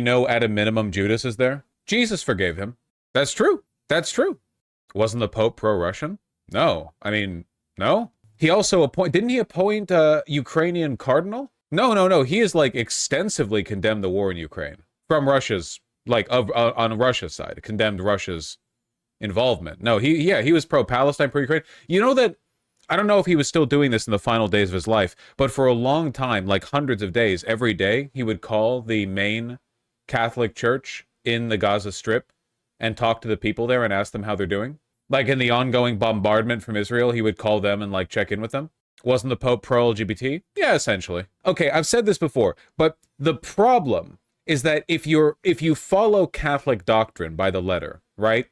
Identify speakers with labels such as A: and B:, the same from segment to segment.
A: You know, at a minimum, Judas is there. Jesus forgave him. That's true. That's true. Wasn't the Pope pro-Russian? No. I mean, no. He also didn't he appoint a Ukrainian cardinal? No, no, no. He has like extensively condemned the war in Ukraine from Russia's on Russia's side, condemned Russia's involvement. No, he was pro-Palestine, pro-Ukraine. You know that I don't know if he was still doing this in the final days of his life, but for a long time, like hundreds of days, every day, he would call the main Catholic church in the Gaza Strip and talk to the people there and ask them how they're doing. Like in the ongoing bombardment from Israel, he would call them and like check in with them. Wasn't the Pope pro-LGBT? Yeah, essentially. Okay, I've said this before, but the problem is that if you follow Catholic doctrine by the letter, right?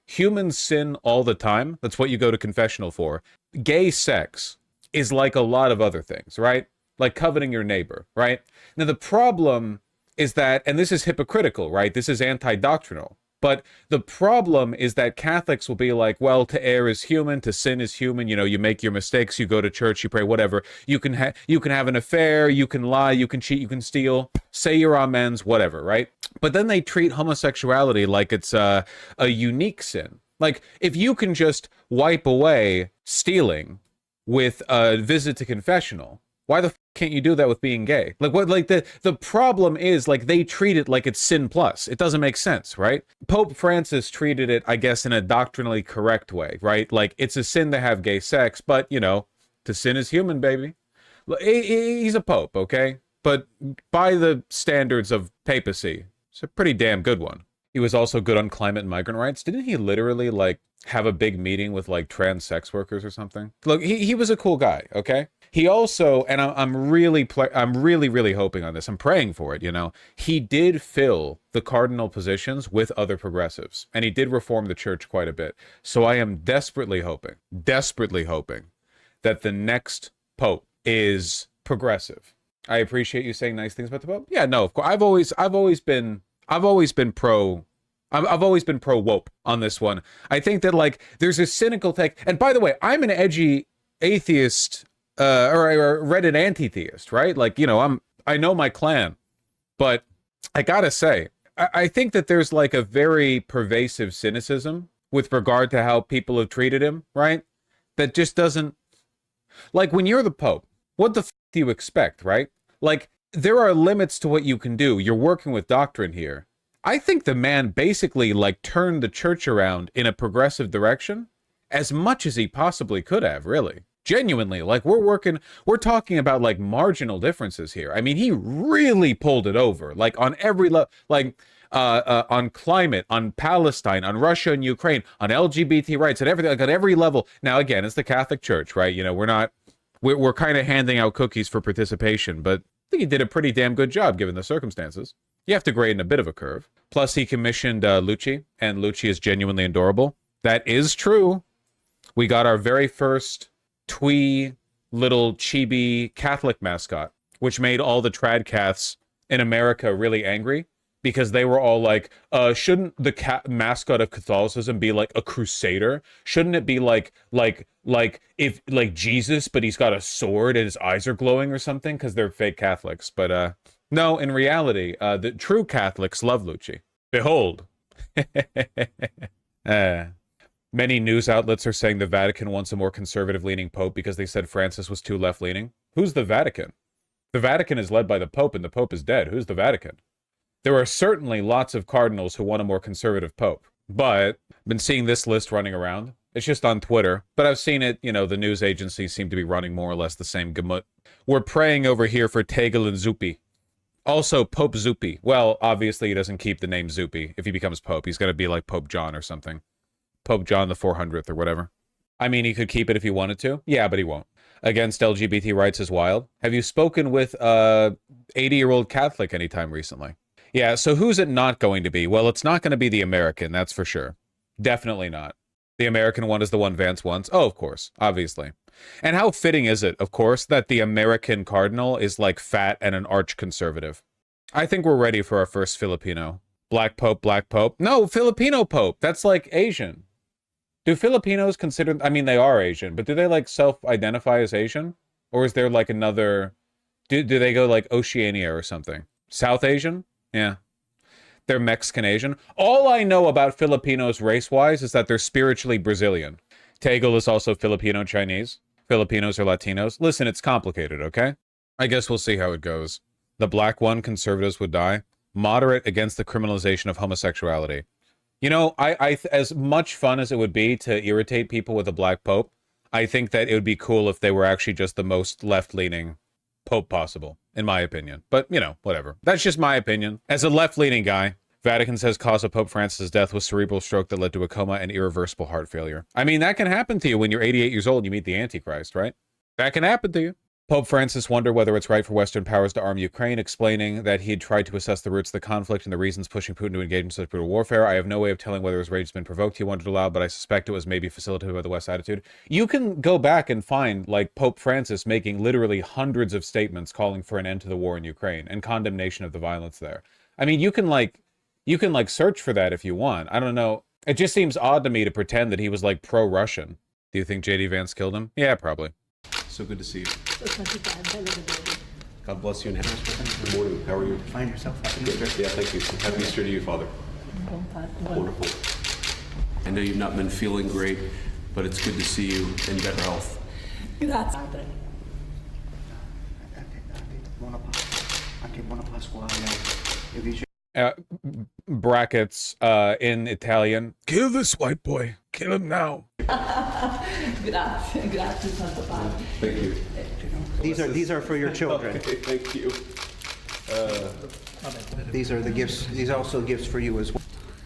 A: Humans sin all the time. That's what you go to confessional for. Gay sex is like a lot of other things, right? Like coveting your neighbor, right? Now the problem is that, and this is hypocritical, right? This is anti-doctrinal. But the problem is that Catholics will be like, well, to err is human, to sin is human. You know, you make your mistakes, you go to church, you pray, whatever. You can have an affair, you can lie, you can cheat, you can steal, say your amens, whatever, right? But then they treat homosexuality like it's a unique sin. Like, if you can just wipe away stealing with a visit to confessional, why the can't you do that with being gay? Like, what, like the problem is, like, they treat it like it's sin plus. It doesn't make sense, right? Pope Francis treated it, I guess, in a doctrinally correct way, right? Like, it's a sin to have gay sex, but, you know, to sin is human, baby. He's a pope, okay? But by the standards of papacy, it's a pretty damn good one. He was also good on climate and migrant rights. Didn't he literally, like, have a big meeting with, like, trans sex workers or something? Look, he was a cool guy, okay? He also, and I'm really hoping on this. I'm praying for it, you know. He did fill the cardinal positions with other progressives, and he did reform the church quite a bit. So I am desperately hoping that the next pope is progressive. I appreciate you saying nice things about the pope. Yeah, no, of course. I've always been pro. I've always been pro woke on this one. I think that, like, there's a cynical take. And by the way, I'm an edgy atheist. Or a Reddit anti-theist, right? Like, you know, I know my clan, but I gotta say, I think that there's like a very pervasive cynicism with regard to how people have treated him, right? That just doesn't, like, when you're the Pope, what the do you expect, right? Like, there are limits to what you can do. You're working with doctrine here. I think the man basically, like, turned the church around in a progressive direction as much as he possibly could have, really. Genuinely, like, we're talking about, like, marginal differences here. I mean, he really pulled it over, like, on every level, like, on climate, on Palestine, on Russia and Ukraine, on LGBT rights, and everything, like, on every level. Now, again, it's the Catholic Church, right? You know, we're kind of handing out cookies for participation, but I think he did a pretty damn good job given the circumstances. You have to grade in a bit of a curve. Plus, he commissioned Lucci, and Lucci is genuinely adorable. That is true. We got our very first twee little chibi Catholic mascot, which made all the tradcaths in America really angry because they were all like, shouldn't the mascot of Catholicism be like a crusader? Shouldn't it be like if like Jesus, but he's got a sword and his eyes are glowing or something? Because they're fake Catholics. But no, in reality, the true Catholics love Lucci. Behold. Many news outlets are saying the Vatican wants a more conservative-leaning pope because they said Francis was too left-leaning. Who's the Vatican? The Vatican is led by the Pope, and the Pope is dead. Who's the Vatican? There are certainly lots of cardinals who want a more conservative pope, but I've been seeing this list running around. It's just on Twitter, but I've seen it, you know, the news agencies seem to be running more or less the same gamut. We're praying over here for Tegel and Zuppi. Also, Pope Zuppi. Well, obviously he doesn't keep the name Zuppi. If he becomes pope, he's going to be like Pope John or something. Pope John the 400th or whatever. I mean, he could keep it if he wanted to. Yeah, but he won't. Against LGBT rights is wild. Have you spoken with a 80-year-old Catholic anytime recently? Yeah, so who's it not going to be? Well, it's not going to be the American, that's for sure. Definitely not. The American one is the one Vance wants. Oh, of course, obviously. And how fitting is it, of course, that the American cardinal is like fat and an arch conservative? I think we're ready for our first Filipino. Black Pope, Black Pope. No, Filipino Pope. That's like Asian. Do Filipinos consider, I mean, they are Asian, but do they like self-identify as Asian? Or is there like another, do they go like Oceania or something? South Asian? Yeah. They're Mexican Asian. All I know about Filipinos race-wise is that they're spiritually Brazilian. Tegel is also Filipino Chinese. Filipinos are Latinos. Listen, it's complicated, okay? I guess we'll see how it goes. The black one, conservatives would die. Moderate against the criminalization of homosexuality. You know, as much fun as it would be to irritate people with a black pope, I think that it would be cool if they were actually just the most left-leaning pope possible, in my opinion. But, you know, whatever. That's just my opinion. As a left-leaning guy, Vatican says cause of Pope Francis' death was cerebral stroke that led to a coma and irreversible heart failure. I mean, that can happen to you when you're 88 years old and you meet the Antichrist, right? That can happen to you. Pope Francis wondered whether it's right for Western powers to arm Ukraine, explaining that he had tried to assess the roots of the conflict and the reasons pushing Putin to engage in such brutal warfare. I have no way of telling whether his rage has been provoked, he wondered aloud, but I suspect it was maybe facilitated by the West's attitude. You can go back and find, like, Pope Francis making literally hundreds of statements calling for an end to the war in Ukraine and condemnation of the violence there. I mean, you can search for that if you want. I don't know. It just seems odd to me to pretend that he was, like, pro-Russian. Do you think J.D. Vance killed him? Yeah, probably.
B: So good to see you. God bless you and good morning. How are you?
C: Find yourself. Happy
B: Easter. Yeah, thank you. Happy Easter to you, Father. Wonderful. I know you've not been feeling great, but it's good to see you in better health.
D: Grazie.
A: Brackets in Italian. Kill this white boy. Kill him now.
D: Grazie, Santo Padre.
B: Thank you.
C: These are for your children.
B: Okay, thank you.
C: These are the gifts. These are also gifts for you as well.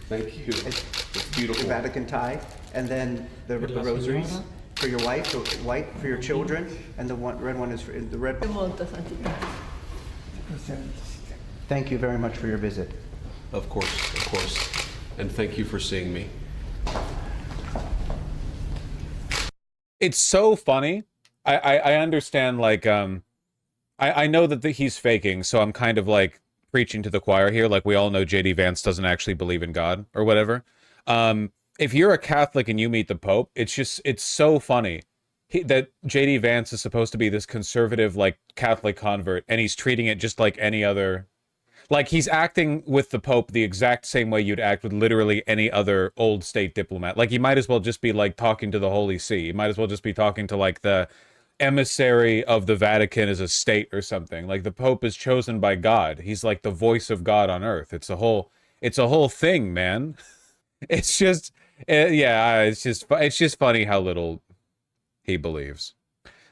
B: Thank you. It's beautiful.
C: The Vatican tie, and then the rosaries for your wife, the white for your children, and the red one is for the red.
D: Molto santità.
C: Thank you very much for your visit.
B: Of course, and thank you for seeing me.
A: It's so funny. I understand, like, I know that he's faking, so I'm kind of, like, preaching to the choir here. Like, we all know J.D. Vance doesn't actually believe in God, or whatever. If you're a Catholic and you meet the Pope, it's so funny that J.D. Vance is supposed to be this conservative, like, Catholic convert, and he's treating it just like any other... Like, he's acting with the Pope the exact same way you'd act with literally any other old state diplomat. Like, he might as well just be, like, talking to the Holy See. He might as well just be talking to, like, the emissary of the Vatican as a state or something. Like, the Pope is chosen by God. He's, like, the voice of God on earth. It's a whole thing, man. It's just, yeah, it's just funny how little he believes.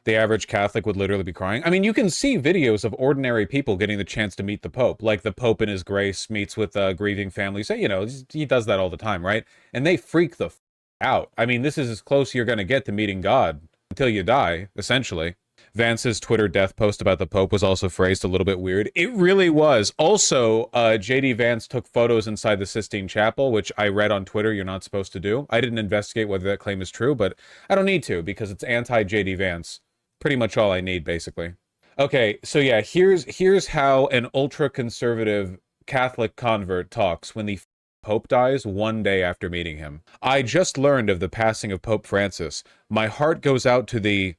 A: The average Catholic would literally be crying. I mean, you can see videos of ordinary people getting the chance to meet the Pope. Like the Pope in his grace meets with grieving families. You know, he does that all the time, right? And they freak the out. I mean, this is as close you're going to get to meeting God until you die, essentially. Vance's Twitter death post about the Pope was also phrased a little bit weird. It really was. Also, J.D. Vance took photos inside the Sistine Chapel, which I read on Twitter you're not supposed to do. I didn't investigate whether that claim is true, but I don't need to because it's anti-J.D. Vance. Pretty much all I need, basically. Okay, so yeah, here's how an ultra-conservative Catholic convert talks when the Pope dies 1 day after meeting him. I just learned of the passing of Pope Francis. My heart goes out to the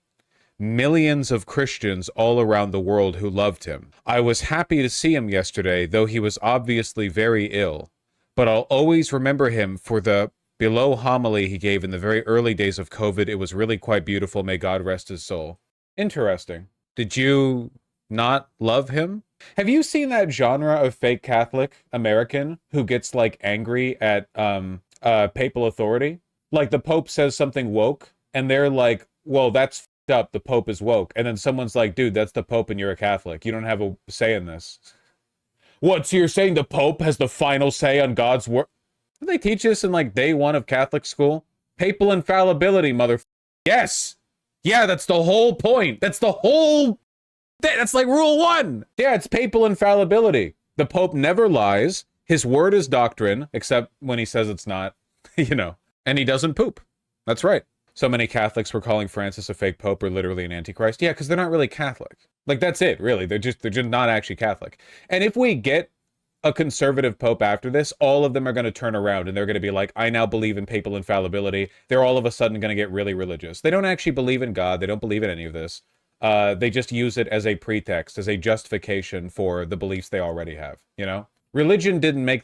A: millions of Christians all around the world who loved him. I was happy to see him yesterday, though he was obviously very ill. But I'll always remember him for the below homily he gave in the very early days of COVID. It was really quite beautiful. May God rest his soul. Interesting. Did you not love him? Have you seen that genre of fake Catholic American who gets, like, angry at papal authority? Like, the Pope says something woke, and they're like, well, that's f***ed up, the Pope is woke. And then someone's like, dude, that's the Pope and you're a Catholic. You don't have a say in this. What, so you're saying the Pope has the final say on God's word? Did they teach this in, like, day one of Catholic school? Papal infallibility, mother... Yes! Yeah, that's the whole point. That's the whole... That's like rule one. Yeah, it's papal infallibility. The Pope never lies. His word is doctrine, except when he says it's not, you know. And he doesn't poop. That's right. So many Catholics were calling Francis a fake Pope or literally an Antichrist. Yeah, because they're not really Catholic. Like, that's it, really. They're just not actually Catholic. And if we get a conservative Pope after this, all of them are going to turn around and they're going to be like, I now believe in papal infallibility. They're all of a sudden going to get really religious. They don't actually believe in God. They don't believe in any of this. They just use it as a pretext, as a justification for the beliefs they already have, you know? Religion didn't make